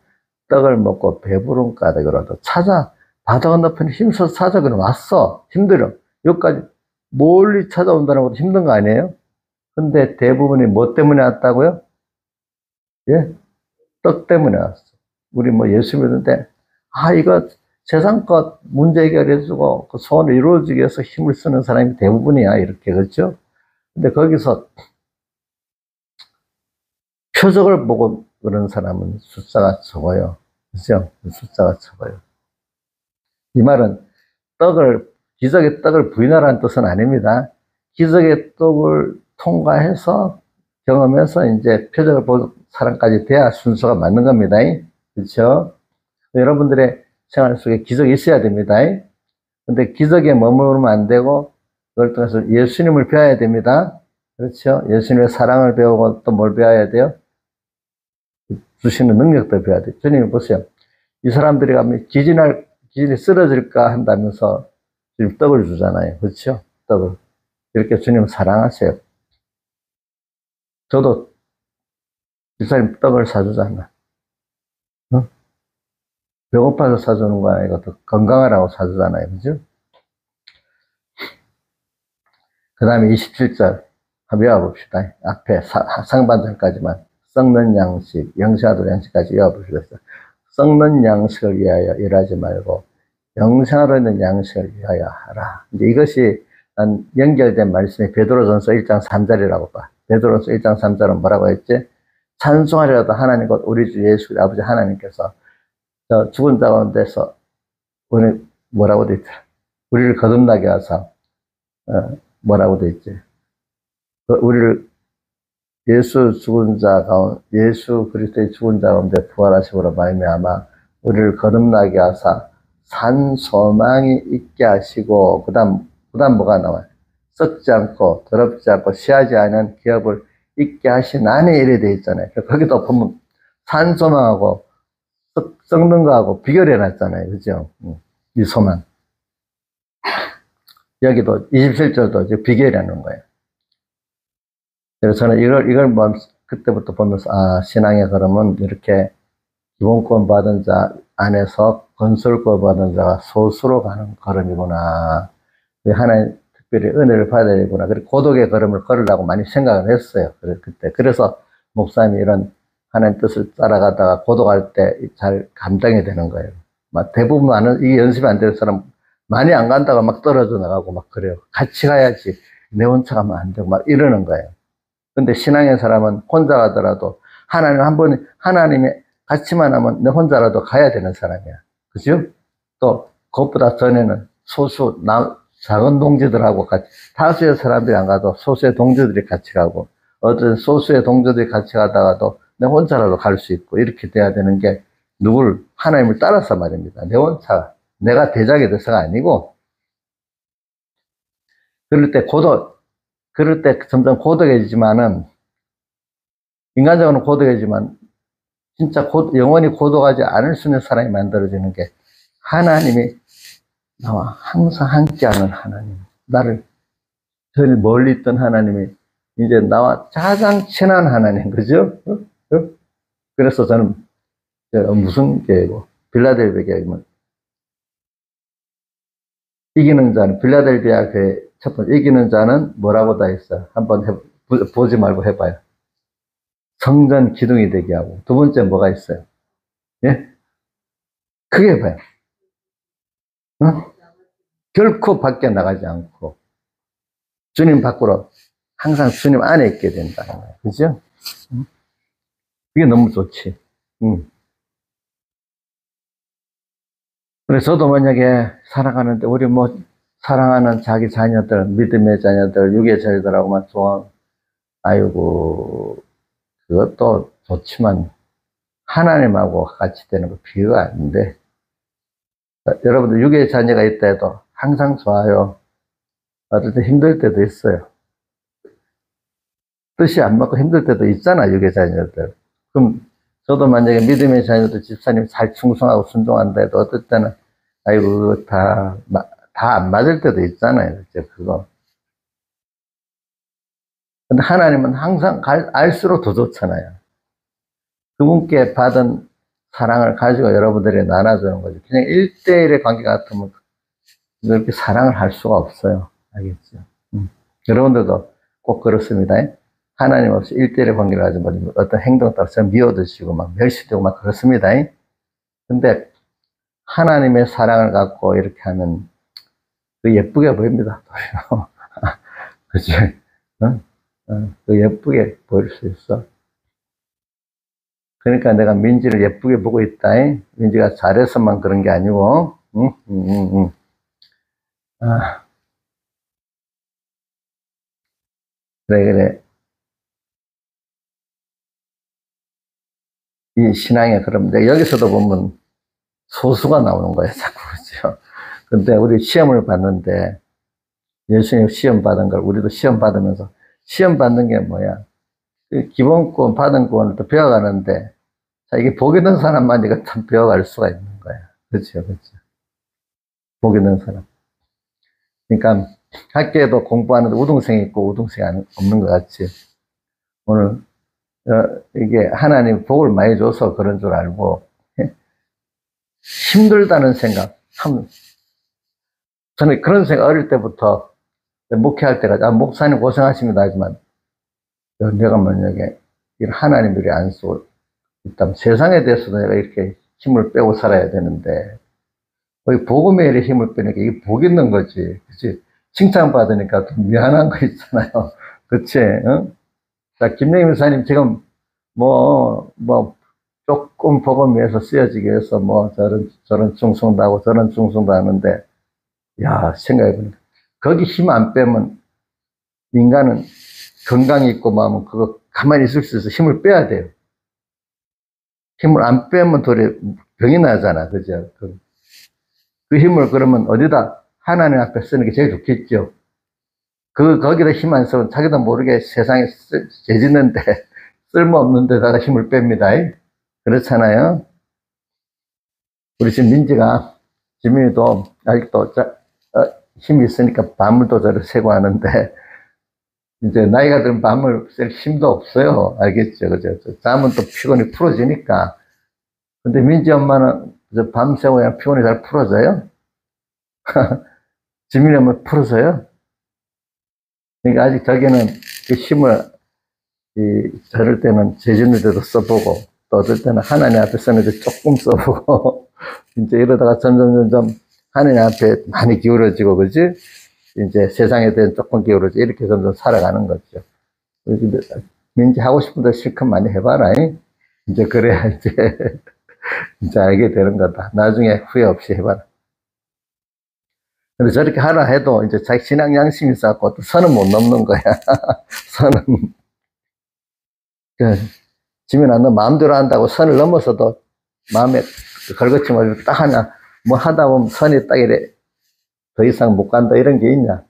떡을 먹고 배부른 까닭이라도 찾아. 바다 건너편에 힘써서 찾아. 그럼 왔어. 힘들어. 여기까지 멀리 찾아온다는 것도 힘든 거 아니에요? 근데 대부분이 뭐 때문에 왔다고요? 예? 떡 때문에 왔어. 우리 뭐 예수 믿는데 이거 세상 것 문제 해결해주고 그 소원을 이루어주기 위해서 힘을 쓰는 사람이 대부분이야. 이렇게. 그렇죠? 근데 거기서 표적을 보고 그런 사람은 숫자가 적어요. 그죠? 숫자가 적어요. 이 말은 기적의 떡을 부인하라는 뜻은 아닙니다. 기적의 떡을 통과해서 경험해서 이제 표적을 본 사람까지 돼야 순서가 맞는 겁니다. 그렇죠? 여러분들의 생활 속에 기적이 있어야 됩니다. 근데 기적에 머무르면 안 되고 그걸 통해서 예수님을 배워야 됩니다. 그렇죠? 예수님의 사랑을 배우고 또 뭘 배워야 돼요? 주시는 능력도 배워야 돼요. 주님 보세요. 이 사람들이 가면 기진이 쓰러질까 한다면서 지금 떡을 주잖아요. 그렇죠? 떡을. 이렇게 주님 사랑하세요. 저도 집사님 떡을 사주잖아. 응? 배고파서 사주는 거 아니고 더 건강하라고 사주잖아요. 그죠? 그 다음에 27절 한번 외워봅시다. 앞에 상반절까지만 썩는 양식, 영시하도 양식까지 외워봅시다. 썩는 양식을 위하여 일하지 말고 영생으로 있는 양식을 위하여 하라. 이제 이것이 연결된 말씀이 베드로전서 1장 3절이라고 봐. 베드로전서 1장 3절은 뭐라고 했지? 찬송하리라도 하나님 곧 우리 주 예수 아버지 하나님께서 저 죽은 자 가운데서 우리 뭐라고 돼 있지? 우리를 거듭나게 하사 뭐라고 돼 있지? 우리를 예수 그리스도의 죽은 자 가운데 부활하심으로 말미암아 우리를 거듭나게 하사 산 소망이 있게 하시고 그다음 뭐가 나와요? 썩지 않고 더럽지 않고 시하지 않은 기업을 있게 하시나니 이래 돼 있잖아요. 거기도 보면 산 소망하고 썩는 거하고 비교를 해놨잖아요. 그죠? 이 소망. 여기도 27절도 비교를 해놓은 거예요. 그래서 저는 이걸 그때부터 보면서, 신앙의 걸음은 이렇게 기본권 받은 자 안에서 건설권 받은 자가 소수로 가는 걸음이구나. 하나님 특별히 은혜를 받아야 되구나. 그리고 고독의 걸음을 걸으려고 많이 생각을 했어요. 그때. 그래서 목사님이 이런 하나님 뜻을 따라가다가 고독할 때 잘 감당이 되는 거예요. 막 대부분 이게 연습이 안 되는 사람 많이 안 간다고 막 떨어져 나가고 막 그래요. 같이 가야지. 내 혼자 가면 안 되고 막 이러는 거예요. 근데 신앙의 사람은 혼자 가더라도 하나님이 같이만 하면 내 혼자라도 가야 되는 사람이야. 그죠? 또, 그것보다 전에는 작은 동지들하고 같이, 다수의 사람들이 안 가도 소수의 동지들이 같이 가고, 어떤 소수의 동지들이 같이 가다가도 내 혼자라도 갈 수 있고, 이렇게 돼야 되는 게 하나님을 따라서 말입니다. 내 혼자, 내가 대작이 돼서가 아니고, 그럴 때 점점 고독해지지만은, 인간적으로는 고독해지지만, 진짜 영원히 고독하지 않을 수 있는 사람이 만들어지는 게, 하나님이 나와 항상 함께하는 하나님, 나를 늘 멀리 있던 하나님이 이제 나와 가장 친한 하나님, 그죠? 그래서 저는 무슨 교회고 빌라델비아 교회면 이기는 자는 빌라델비아 교회 첫 번째 이기는 자는 뭐라고 다 있어? 한번 보지 말고 해봐요. 성전 기둥이 되게 하고 두 번째 뭐가 있어요? 예? 크게 해봐요. 결코 밖에 나가지 않고 주님 밖으로 항상 주님 안에 있게 된다는 거예요. 그죠? 그게 너무 좋지. 그래서 저도 만약에 살아가는데 우리 사랑하는 자기 자녀들, 믿음의 자녀들, 육의 자녀들하고만 아이고 그것도 좋지만 하나님하고 같이 되는 거 비교가 안 돼. 여러분들 육의 자녀가 있다 해도 항상 좋아요. 어떨 때 힘들 때도 있어요. 뜻이 안 맞고 힘들 때도 있잖아, 육의 자녀들. 그럼 저도 만약에 믿음의 자녀들 집사님 잘 충성하고 순종한다 해도 어떨 때는 아이고 다 안 맞을 때도 있잖아요. 그거. 근데 하나님은 항상 알수록 더 좋잖아요. 그분께 받은 사랑을 가지고 여러분들이 나눠주는 거죠. 그냥 1대1의 관계 같으면 그렇게 사랑을 할 수가 없어요. 알겠죠? 여러분들도 꼭 그렇습니다. 하나님 없이 1대1의 관계를 가지고 어떤 행동 따라서 미워드시고 막 멸시되고 막 그렇습니다. 근데 하나님의 사랑을 갖고 이렇게 하면 그 예쁘게 보입니다. 그치? 그 예쁘게 보일 수 있어. 그러니까 내가 민지를 예쁘게 보고 있다. 민지가 잘해서만 그런 게 아니고, 그래. 이 신앙에 그럼 여기서도 보면 소수가 나오는 거예요. 자꾸 그렇죠. 근데 우리 시험을 봤는데 예수님 시험 받은 걸 우리도 시험 받으면서 시험 받는 게 뭐야? 기본권 받은 권을 또 배워가는데 자, 이게 복 있는 사람만 이거 참 배워갈 수가 있는 거야. 그렇죠. 복 있는 사람. 그러니까 학교에도 공부하는데 우등생이 있고 우등생이 없는 것 같이 오늘 이게 하나님 복을 많이 줘서 그런 줄 알고 힘들다는 생각 저는 그런 생각 어릴 때부터 목회할 때가 목사님 고생하십니다 하지만 내가 만약에 하나님들이 안 쓰고 있다면 세상에 대해서도 내가 이렇게 힘을 빼고 살아야 되는데 복음에 이렇게 힘을 빼니까 이게 복 있는 거지. 그치? 칭찬받으니까 좀 미안한 거 있잖아요. 그치? 응? 자, 김영임 목사님 지금 조금 복음 위해서 쓰여지기 위해서 저런 충성도 하고 저런 충성도 하는데, 야, 생각해보니까. 거기 힘 안 빼면 인간은 건강이 있고 마음은 그거 가만히 있을 수 있어. 힘을 빼야 돼요. 힘을 안 빼면 도리어 병이 나잖아. 그죠? 그 힘을 그러면 어디다 하나님 앞에 쓰는 게 제일 좋겠죠. 거기다 힘 안 쓰면 자기도 모르게 세상에 죄짓는데 쓸모없는 데다가 힘을 뺍니다. 그렇잖아요. 우리 지금 민지가, 지민이도 아직도 힘이 있으니까 밤을 또 저를 새고 하는데, 이제 나이가 들면 밤을 쓸 힘도 없어요. 알겠죠? 그죠? 잠은 또 피곤이 풀어지니까. 근데 민지 엄마는 밤 새고 피곤이 잘 풀어져요? 지민이 엄마 풀어져요? 그러니까 아직 자기는 그 힘을, 저럴 때는 재짓는 데도 써보고, 또 어떨 때는 하나님 앞에 쓰는데 조금 써보고, 이제 이러다가 점점 하나님 앞에 많이 기울어지고, 그지? 이제 세상에 대한 조금 기울어지고, 이렇게 점점 살아가는 거죠. 민지 하고 싶은 데 실컷 많이 해봐라. 이제 그래야 이제 알게 되는 거다. 나중에 후회 없이 해봐라. 근데 저렇게 하라 해도 이제 자기 신앙 양심이 있어갖고 또 선은 못 넘는 거야. 선은. 지민아, 너 마음대로 한다고 선을 넘어서도 마음에 걸거침을 딱 하나, 하다 보면 선이 딱 이래, 더 이상 못 간다 이런 게 있냐?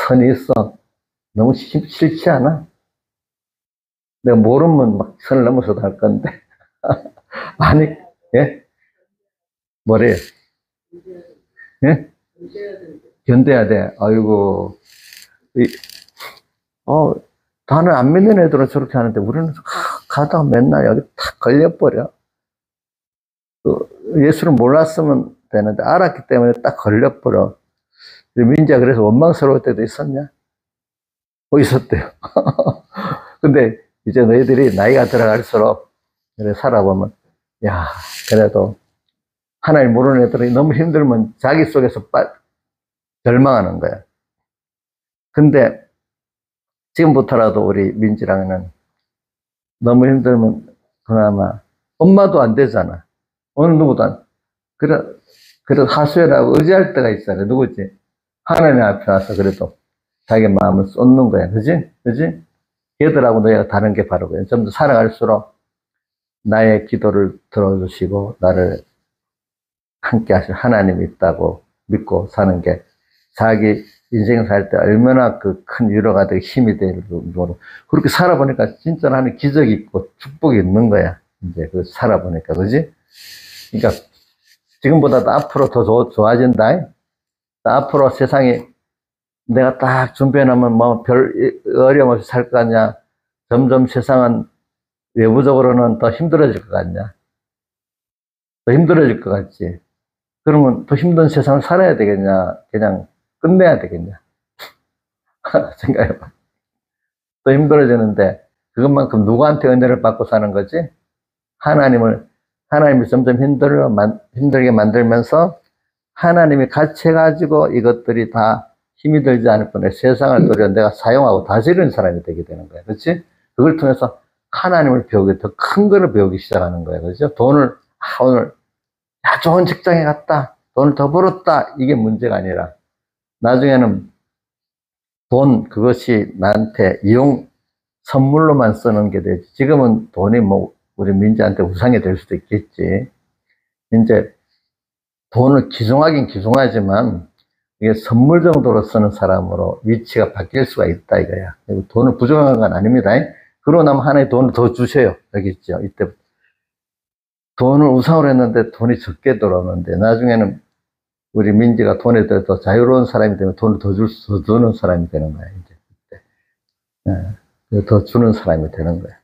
선이 있어. 너무 싫지 않아? 내가 모르면 막 선을 넘어서도 할 건데. 아니, 예? 뭐래요? 예? 견뎌야 돼. 아이고. 다는 안 믿는 애들은 저렇게 하는데 우리는 가다가 맨날 여기 탁 걸려버려. 예수를 몰랐으면 되는데 알았기 때문에 딱 걸려버려. 민지가 그래서 원망스러울 때도 있었냐? 있었대요. 근데 이제 너희들이 나이가 들어갈수록 그래 살아보면, 야, 그래도 하나님 모르는 애들이 너무 힘들면 자기 속에서 절망하는 거야. 근데 지금부터라도 우리 민지랑은 너무 힘들면 그나마 엄마도 안 되잖아. 어느 누구도 안. 그래도 하수연하고 의지할 때가 있잖아요. 누구지? 하나님 앞에 와서 그래도 자기 마음을 쏟는 거야. 그지? 그지? 걔들하고 너희가 다른 게 바로 그래. 좀 더 살아갈수록 나의 기도를 들어주시고 나를 함께 하실 하나님이 있다고 믿고 사는 게 자기 인생 살 때 얼마나 그 큰 위로가 되고 힘이 되는 거로. 그렇게 살아보니까 진짜 나는 기적이 있고 축복이 있는 거야. 이제 그 살아보니까. 그지? 그러니까 지금보다도 앞으로 더 좋아진다. 앞으로 세상이 내가 딱 준비해놓으면 별 어려움 없이 살 것 같냐? 점점 세상은 외부적으로는 더 힘들어질 것 같냐? 더 힘들어질 것 같지? 그러면 더 힘든 세상을 살아야 되겠냐? 그냥 끝내야 되겠냐? 생각해봐. 더 힘들어지는데 그것만큼 누구한테 은혜를 받고 사는 거지? 하나님이 점점 힘들게 만들면서 하나님이 같이 해가지고 이것들이 다 힘이 들지 않을 뿐에 세상을 도리어 내가 사용하고 다스리는 사람이 되게 되는 거야. 그렇지? 그걸 통해서 하나님을 배우게, 더 큰 거를 배우기 시작하는 거야. 그렇죠? 오늘, 좋은 직장에 갔다. 돈을 더 벌었다. 이게 문제가 아니라, 나중에는 그것이 나한테 선물로만 쓰는 게 되지. 지금은 돈이 우리 민지한테 우상이 될 수도 있겠지. 이제 돈을 기송하지만 이게 선물 정도로 쓰는 사람으로 위치가 바뀔 수가 있다 이거야. 돈을 부정한 건 아닙니다. 그러고 나면 하나의 돈을 더 주셔요. 여기 있죠. 이때 돈을 우상으로 했는데 돈이 적게 들어오는데 나중에는 우리 민지가 돈에 대해 더 자유로운 사람이 되면 돈을 더 주는 사람이 되는 거야. 이제 그때. 더 주는 사람이 되는 거야.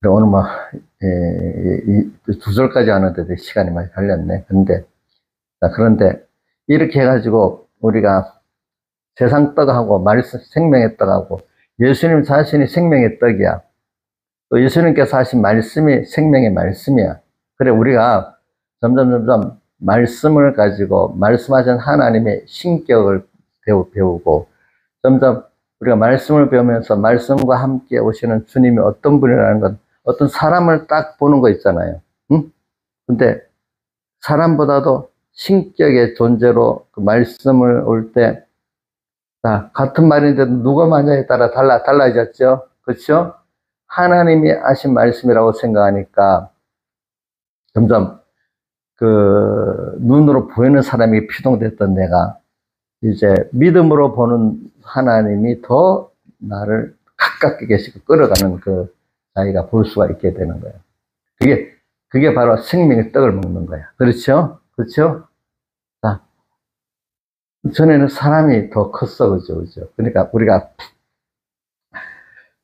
오늘 두 절까지 하는데도 시간이 많이 걸렸네. 그런데 이렇게 해가지고 우리가 세상 떡하고 생명의 떡하고 예수님 자신이 생명의 떡이야. 또 예수님께서 하신 말씀이 생명의 말씀이야. 그래, 우리가 점점 말씀을 가지고 말씀하신 하나님의 신격을 배우고 점점 우리가 말씀을 배우면서 말씀과 함께 오시는 주님이 어떤 분이라는 건 어떤 사람을 딱 보는 거 있잖아요. 응? 근데 사람보다도 신격의 존재로 그 말씀을 올 때 같은 말인데도 누가 만냐에 따라 달라졌죠. 그렇죠? 하나님이 하신 말씀이라고 생각하니까 점점 그 눈으로 보이는 사람이 피동됐던 내가 이제 믿음으로 보는 하나님이 더 나를 가깝게 계시고 끌어가는 그 자기가 볼 수가 있게 되는 거예요. 그게 바로 생명의 떡을 먹는 거야. 그렇죠? 그렇죠? 자, 전에는 사람이 더 컸어. 그죠? 그러니까 우리가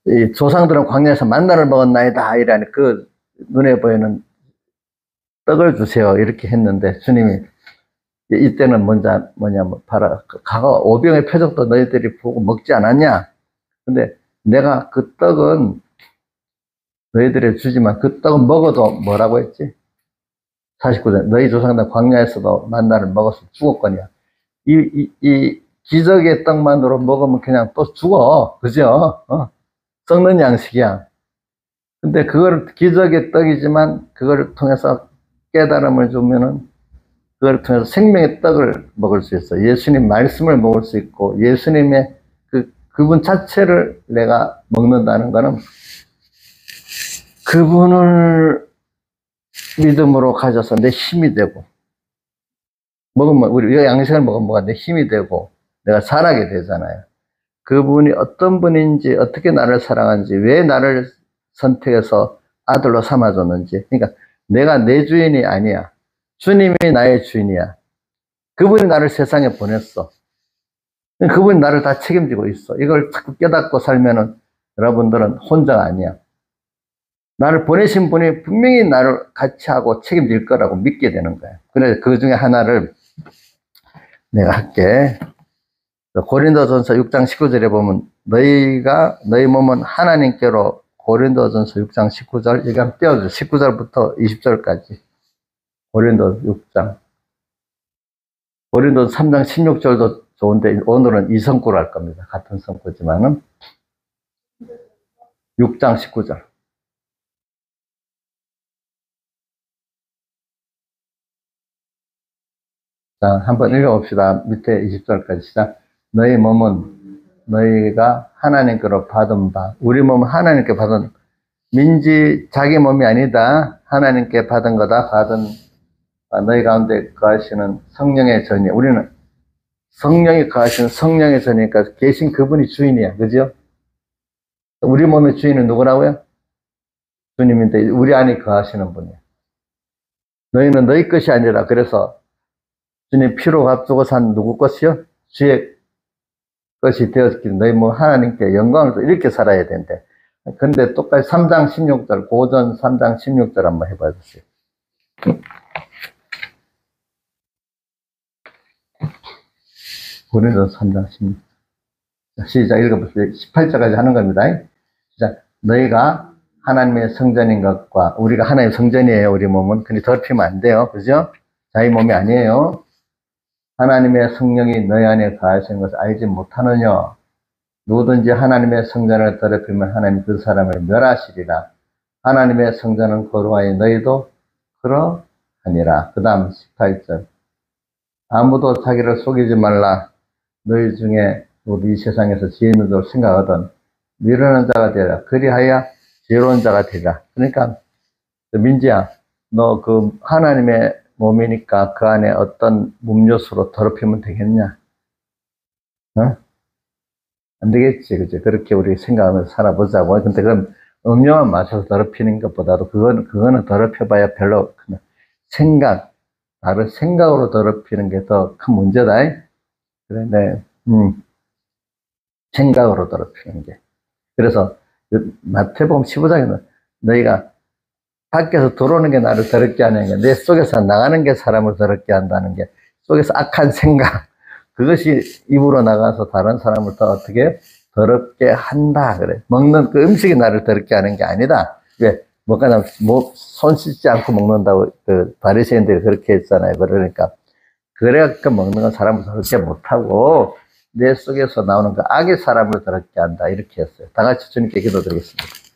이 조상들은 광야에서 만나를 먹었나이다 이라는 그 눈에 보이는 떡을 주세요 이렇게 했는데 주님이 이때는 뭐냐면 가가 오병의 표적도 너희들이 보고 먹지 않았냐? 근데 내가 그 떡은 너희들이 주지만 그 떡은 먹어도 뭐라고 했지? 49절 너희 조상들 광야에서도 만나를 먹어서 죽었거냐? 이 기적의 떡만으로 먹으면 그냥 또 죽어. 그죠? 썩는 양식이야. 근데 그걸 기적의 떡이지만 그걸 통해서 깨달음을 주면은 그걸 통해서 생명의 떡을 먹을 수 있어. 예수님 말씀을 먹을 수 있고 예수님의 그분 자체를 내가 먹는다는 거는 그분을 믿음으로 가져서 내 힘이 되고 먹으면 우리 양식을 먹으면 뭐가 내 힘이 되고 내가 살아게 되잖아요. 그분이 어떤 분인지 어떻게 나를 사랑하는지 왜 나를 선택해서 아들로 삼아줬는지 그러니까 내가 내 주인이 아니야. 주님이 나의 주인이야. 그분이 나를 세상에 보냈어. 그분이 나를 다 책임지고 있어. 이걸 자꾸 깨닫고 살면은 여러분들은 혼자가 아니야. 나를 보내신 분이 분명히 나를 같이 하고 책임질 거라고 믿게 되는 거야. 그래서 그 중에 하나를 내가 할게. 고린도전서 6장 19절에 보면 너희 몸은 하나님께로 고린도전서 6장 19절 여기 한번 띄워주세요. 19절부터 20절까지 고린도 6장 고린도 3장 16절도 좋은데 오늘은 이 성구로 할 겁니다. 같은 성구지만은 6장 19절 자, 한번 읽어봅시다. 밑에 20절까지 시작. 너희 몸은 너희가 하나님께로 받은 바 우리 몸은 하나님께 받은 민지 자기 몸이 아니다. 하나님께 받은 거다. 받은 너희 가운데 거하시는 성령의 전이 우리는 성령이 거하시는 성령의 전이니까 계신 그분이 주인이야. 그죠? 우리 몸의 주인은 누구라고요? 주님인데 우리 안에 거하시는 분이야. 너희는 너희 것이 아니라 그래서 주님 피로 값주고 산 누구 것이요? 주의 것이 되었기 너희 뭐 하나님께 영광을 이렇게 살아야 된대. 근데 똑같이 3장 16절 고전 3장 16절 한번 해봐 주세요. 고린도서 3장 16절 시작 읽어보세요. 18절까지 하는 겁니다. 시작. 너희가 하나님의 성전인 것과 우리가 하나님의 성전이에요. 우리 몸은. 근데 더럽히면 안 돼요. 그죠? 자기 몸이 아니에요. 하나님의 성령이 너희 안에 거하시는 것을 알지 못하느냐? 누구든지 하나님의 성전을 더럽히면 하나님 그 사람을 멸하시리라. 하나님의 성전은 거룩하니 너희도 그러하니라. 그 다음 18절 아무도 자기를 속이지 말라. 너희 중에 모두 이 세상에서 지혜 있는 줄 생각하던 미루는 자가 되라. 그리하여 지혜로운 자가 되라. 그러니까 민지야 너 그 하나님의 몸이니까 그 안에 어떤 음료수로 더럽히면 되겠냐? 어? 안 되겠지, 그죠? 그렇게 우리 생각하면서 살아보자고. 근데 그건 음료만 마셔서 더럽히는 것보다도 그거는 더럽혀봐야 별로 나를 생각으로 더럽히는 게 더 큰 문제다. 그래, 네, 생각으로 더럽히는 게. 그래서 마태복음 15장에는 너희가 밖에서 들어오는 게 나를 더럽게 하는 게 내 속에서 나가는 게 사람을 더럽게 한다는 게 속에서 악한 생각 그것이 입으로 나가서 다른 사람을 더 어떻게 더럽게 한다 그래. 먹는 그 음식이 나를 더럽게 하는 게 아니다. 왜, 뭐가 나, 뭐, 손 씻지 않고 먹는다고, 그, 바리새인들이 그렇게 했잖아요. 그러니까, 그래갖고 먹는 건 사람을 더럽게 못하고, 내 속에서 나오는 그 악의 사람을 더럽게 한다. 이렇게 했어요. 다 같이 주님께 기도드리겠습니다.